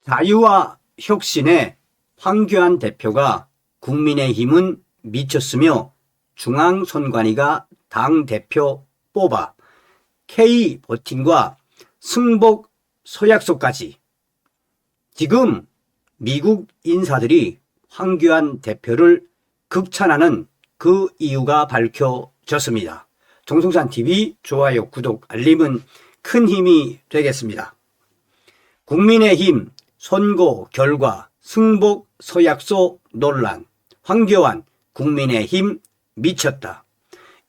자유와 혁신의 황교안 대표가 국민의힘은 미쳤으며 중앙선관위가 당대표 뽑아 K버팅과 승복 서약서까지. 지금 미국 인사들이 황교안 대표를 극찬하는 그 이유가 밝혀졌습니다. 정성찬TV 좋아요, 구독, 알림은 큰 힘이 되겠습니다. 국민의힘 선거 결과 승복 서약서 논란, 황교안 국민의힘 미쳤다.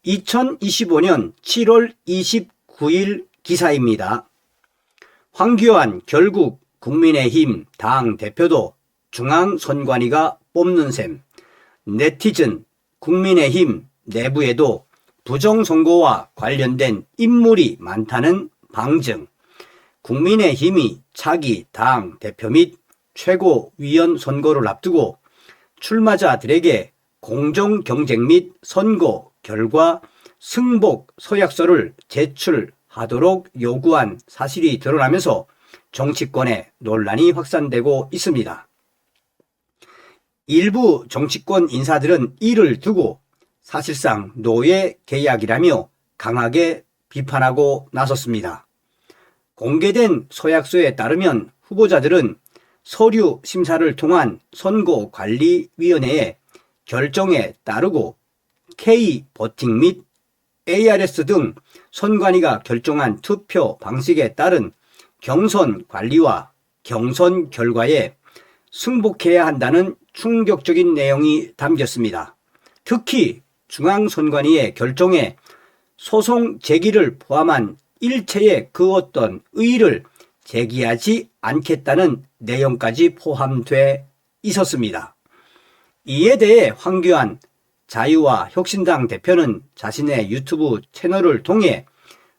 2025년 7월 29일 기사입니다. 황교안 결국 국민의힘 당대표도 중앙선관위가 뽑는 셈. 네티즌 국민의힘 내부에도 부정선거와 관련된 인물이 많다는 방증. 국민의힘이 차기 당대표 및 최고위원 선거를 앞두고 출마자들에게 공정경쟁 및 선거 결과 승복 서약서를 제출하도록 요구한 사실이 드러나면서 정치권의 논란이 확산되고 있습니다. 일부 정치권 인사들은 이를 두고 사실상 노예 계약이라며 강하게 비판하고 나섰습니다. 공개된 서약서에 따르면 후보자들은 서류 심사를 통한 선거관리위원회의 결정에 따르고 K버팅 및 ARS 등 선관위가 결정한 투표 방식에 따른 경선 관리와 경선 결과에 승복해야 한다는 충격적인 내용이 담겼습니다. 특히 중앙선관위의 결정에 소송 제기를 포함한 일체의 그 어떤 의의를 제기하지 않겠다는 내용까지 포함돼 있었습니다. 이에 대해 황교안 자유와 혁신당 대표는 자신의 유튜브 채널을 통해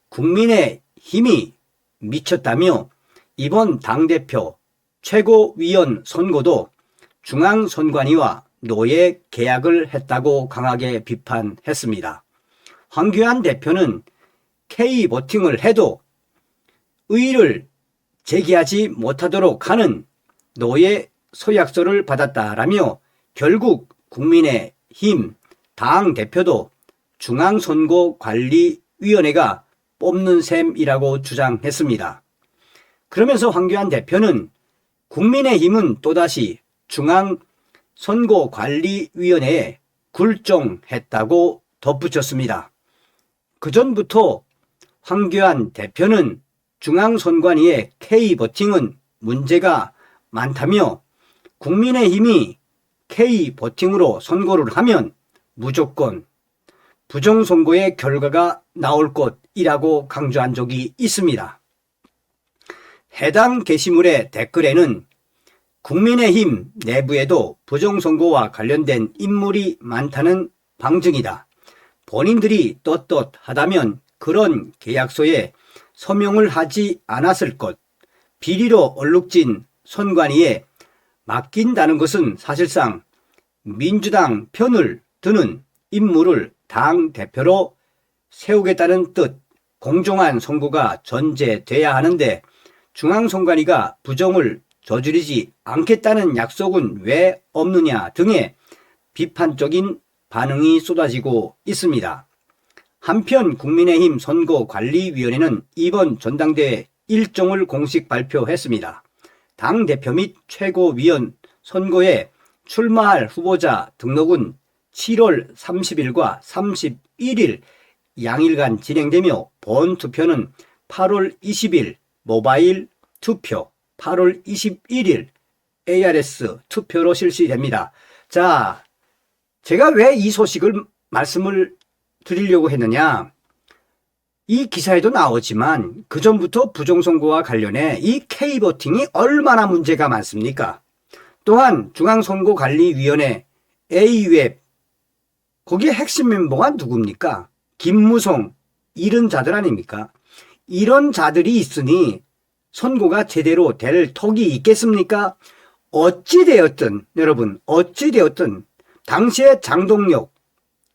국민의힘이 미쳤다며 이번 당대표 최고위원 선거도 중앙선관위와 노예 계약을 했다고 강하게 비판했습니다. 황교안 대표는 K버팅을 해도 의의를 제기하지 못하도록 하는 노예 서약서를 받았다라며 결국 국민의힘 당대표도 중앙선거관리위원회가 뽑는 셈이라고 주장했습니다. 그러면서 황교안 대표는 국민의힘은 또다시 중앙선거관리위원회에 굴종했다고 덧붙였습니다. 그전부터 황교안 대표는 중앙선관위의 K버팅은 문제가 많다며 국민의힘이 K버팅으로 선거를 하면 무조건 부정선거의 결과가 나올 것이라고 강조한 적이 있습니다. 해당 게시물의 댓글에는 국민의힘 내부에도 부정선거와 관련된 인물이 많다는 방증이다. 본인들이 떳떳하다면 그런 계약서에 서명을 하지 않았을 것, 비리로 얼룩진 선관위에 맡긴다는 것은 사실상 민주당 편을 드는 인물을 당대표로 세우겠다는 뜻, 공정한 선거가 전제돼야 하는데 중앙선관위가 부정을 저지르지 않겠다는 약속은 왜 없느냐 등의 비판적인 반응이 쏟아지고 있습니다. 한편 국민의힘 선거관리위원회는 이번 전당대회 일정을 공식 발표했습니다. 당대표 및 최고위원 선거에 출마할 후보자 등록은 7월 30일과 31일 양일간 진행되며 본투표는 8월 20일 모바일 투표, 8월 21일 ARS 투표로 실시됩니다. 자, 제가 왜 이 소식을 말씀을 드리려고 했느냐. 이 기사에도 나오지만 그전부터 부정선거와 관련해 이 K버팅이 얼마나 문제가 많습니까? 또한 중앙선거관리위원회 A웹 거기에 핵심 멤버가 누굽니까? 김무성 이런 자들 아닙니까? 이런 자들이 있으니 선거가 제대로 될 턱이 있겠습니까? 어찌되었든 여러분 어찌되었든 당시에 장동혁,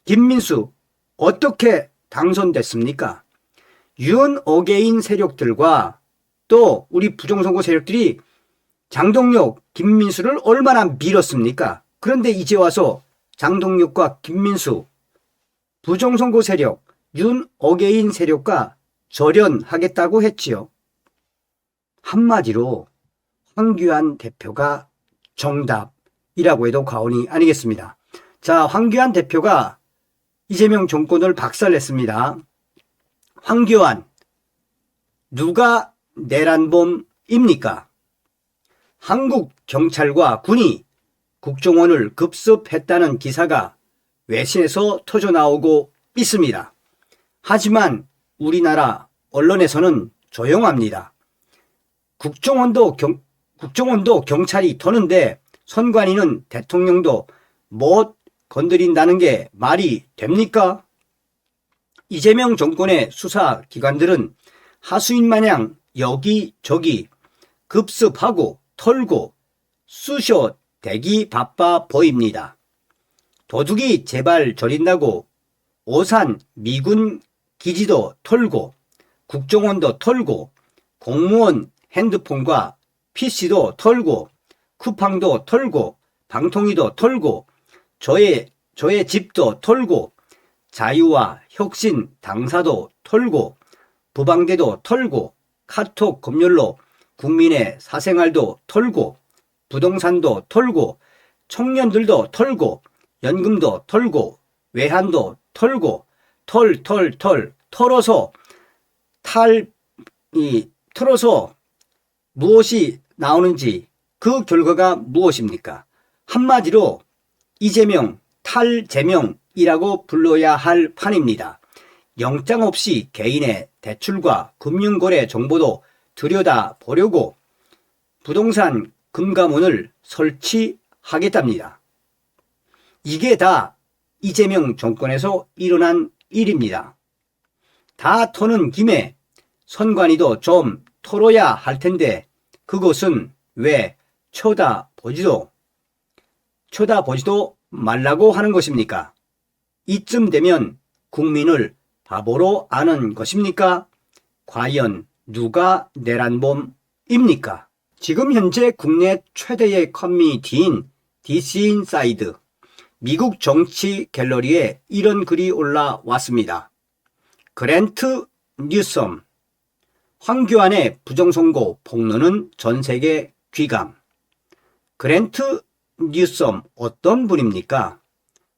김민수 어떻게 당선됐습니까? 윤 어게인 세력들과 또 우리 부정선거 세력들이 장동혁, 김민수를 얼마나 밀었습니까? 그런데 이제 와서 장동혁과 김민수, 부정선거 세력, 윤어게인 세력과 절연하겠다고 했지요. 한마디로 황교안 대표가 정답이라고 해도 과언이 아니겠습니다. 자, 황교안 대표가 이재명 정권을 박살냈습니다. 황교안, 누가 내란범입니까? 한국 경찰과 군이 국정원을 급습했다는 기사가 외신에서 터져나오고 있습니다. 하지만 우리나라 언론에서는 조용합니다. 국정원도 경찰이 터는데 선관위는 대통령도 못 건드린다는 게 말이 됩니까? 이재명 정권의 수사기관들은 하수인 마냥 여기저기 급습하고 털고 쑤셔대기 바빠 보입니다. 도둑이 제발 저린다고 오산 미군 기지도 털고 국정원도 털고 공무원 핸드폰과 PC도 털고 쿠팡도 털고 방통위도 털고 저의 집도 털고 자유와 혁신 당사도 털고 부방대도 털고 카톡 검열로 국민의 사생활도 털고 부동산도 털고 청년들도 털고 연금도 털고 외환도 털고 털어서 무엇이 나오는지 그 결과가 무엇입니까? 한마디로 이재명 탈재명이라고 불러야 할 판입니다. 영장 없이 개인의 대출과 금융거래 정보도 들여다보려고 부동산 금감원을 설치하겠답니다. 이게 다 이재명 정권에서 일어난 일입니다. 다 터는 김에 선관위도 좀 털어야 할 텐데 그것은 왜 쳐다보지도 말라고 하는 것입니까? 이쯤 되면 국민을 바보로 아는 것입니까? 과연 누가 내란범입니까? 지금 현재 국내 최대의 커뮤니티인 디스인사이드 미국 정치 갤러리에 이런 글이 올라왔습니다. 그랜트 뉴섬, 황교안의 부정선거 폭로는 전세계 귀감. 그랜트 뉴섬 어떤 분입니까?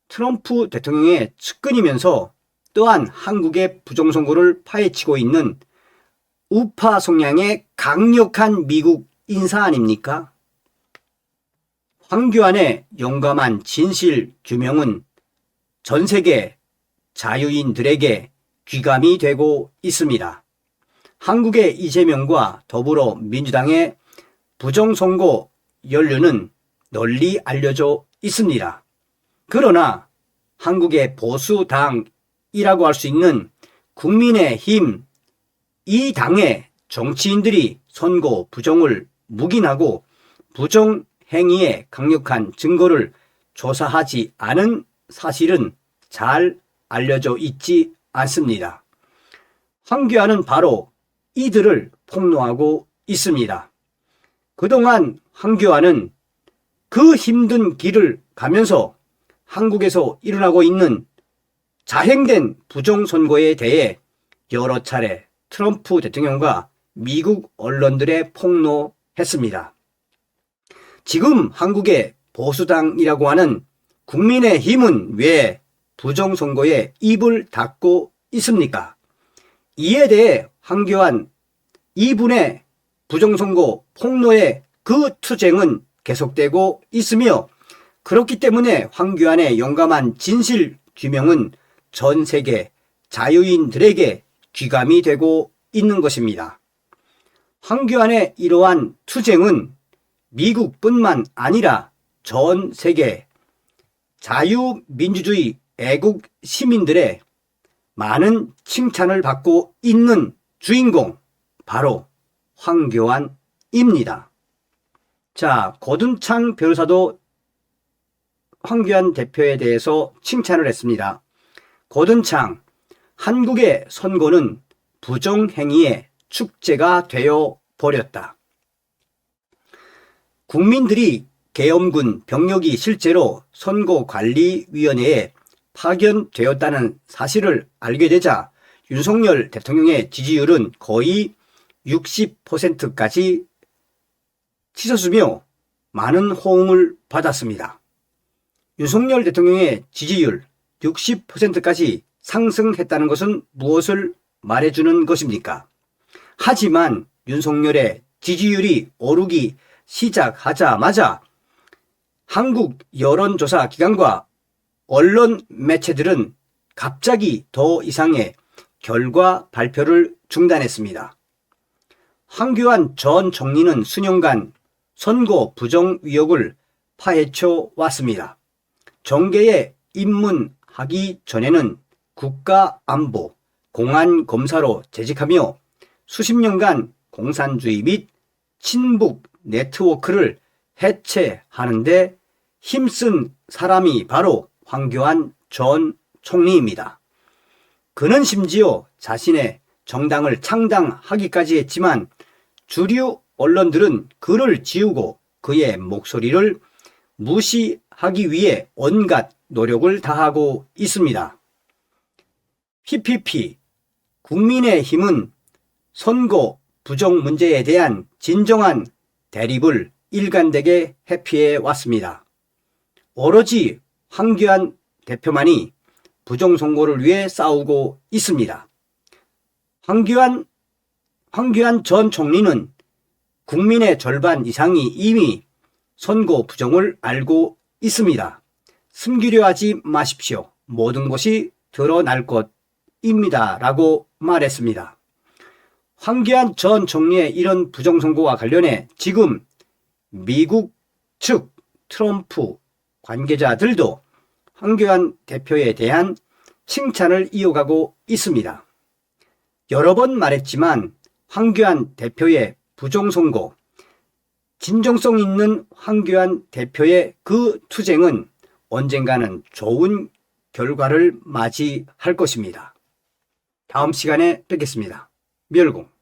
트럼프 대통령의 측근이면서 또한 한국의 부정선거를 파헤치고 있는 우파 성향의 강력한 미국 인사 아닙니까? 황교안의 용감한 진실 규명은 전 세계 자유인들에게 귀감이 되고 있습니다. 한국의 이재명과 더불어민주당의 부정선거 연루는 널리 알려져 있습니다. 그러나 한국의 보수당이라고 할 수 있는 국민의힘 이 당의 정치인들이 선거 부정을 묵인하고 부정 행위의 강력한 증거를 조사하지 않은 사실은 잘 알려져 있지 않습니다. 황교안은 바로 이들을 폭로하고 있습니다. 그동안 황교안은 그 힘든 길을 가면서 한국에서 일어나고 있는 자행된 부정선거에 대해 여러 차례 트럼프 대통령과 미국 언론들에 폭로했습니다. 지금 한국의 보수당이라고 하는 국민의힘은 왜 부정선거에 입을 닫고 있습니까? 이에 대해 황교안 이분의 부정선거 폭로의 그 투쟁은 계속되고 있으며 그렇기 때문에 황교안의 용감한 진실 규명은 전 세계 자유인들에게 귀감이 되고 있는 것입니다. 황교안의 이러한 투쟁은 미국뿐만 아니라 전 세계 자유민주주의 애국 시민들의 많은 칭찬을 받고 있는 주인공 바로 황교안입니다. 자, 고든창 변호사도 황교안 대표에 대해서 칭찬을 했습니다. 고든창, 한국의 선거는 부정행위의 축제가 되어 버렸다. 국민들이 계엄군 병력이 실제로 선거관리위원회에 파견되었다는 사실을 알게 되자 윤석열 대통령의 지지율은 거의 60%까지 치솟으며 많은 호응을 받았습니다. 윤석열 대통령의 지지율 60%까지 상승했다는 것은 무엇을 말해주는 것입니까? 하지만 윤석열의 지지율이 오르기 시작하자마자 한국 여론조사 기관과 언론 매체들은 갑자기 더 이상의 결과 발표를 중단했습니다. 황교안 전 총리는 수년간 선거 부정 의혹을 파헤쳐 왔습니다. 정계에 입문하기 전에는 국가안보, 공안검사로 재직하며 수십 년간 공산주의 및 친북 네트워크를 해체하는 데 힘쓴 사람이 바로 황교안 전 총리입니다. 그는 심지어 자신의 정당을 창당하기까지 했지만 주류 언론들은 그를 지우고 그의 목소리를 무시하기 위해 온갖 노력을 다하고 있습니다. PPP, 국민의힘은 선거 부정 문제에 대한 진정한 대립을 일관되게 회피해 왔습니다. 오로지 황교안 대표만이 부정선거를 위해 싸우고 있습니다. 황교안 전 총리는 국민의 절반 이상이 이미 선거 부정을 알고 있습니다. 숨기려 하지 마십시오. 모든 것이 드러날 것입니다. 라고 말했습니다. 황교안 전 총리의 이런 부정선거와 관련해 지금 미국 측 트럼프 관계자들도 황교안 대표에 대한 칭찬을 이어가고 있습니다. 여러 번 말했지만 황교안 대표의 부정선거, 진정성 있는 황교안 대표의 그 투쟁은 언젠가는 좋은 결과를 맞이할 것입니다. 다음 시간에 뵙겠습니다. 멸공.